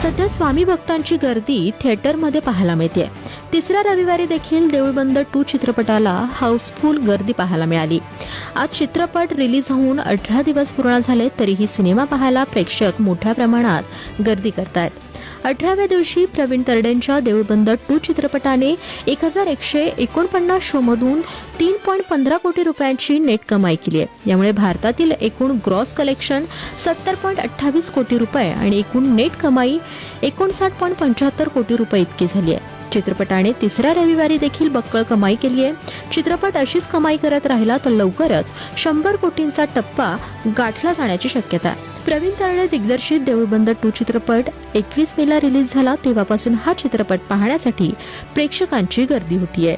सध्या स्वामी भक्तांची गर्दी थिएटरमध्ये पाहायला मिळते। तिसऱ्या रविवारी देखील देऊळ बंद 2 चित्रपटाला हाऊसफुल गर्दी पाहायला मिळाली। आज चित्रपट रिलीज होऊन 18 दिवस पूर्ण झाले तरीही सिनेमा पाहायला प्रेक्षक मोठ्या प्रमाणात गर्दी करतायत। 18व्या दिवशी प्रवीण तरडेंच्या देऊळ बंद 2 चित्रपटाने 1149 शोमधून 3.15 कोटी रुपयांची नेट कमाई केली आहे। यामुळे भारतातील एकूण ग्रॉस कलेक्शन 70.28 कोटी रुपये आणि एकूण नेट कमाई 59.75 कोटी रुपये इतकी झाली आहे। चित्रपटाने तिसऱ्या रविवारी देखील बक्कळ कमाई केली आहे। चित्रपट अशीच कमाई करत राहिला तर लवकरच 100 कोटींचा टप्पा गाठला जाण्याची शक्यता आहे। प्रवीण तरडे दिग्दर्शित देऊळ बंद 2 चित्रपट 21 मेला रिलीज झाला, तेव्हापासून हा चित्रपट पाहण्यासाठी प्रेक्षकांची गर्दी होतीये।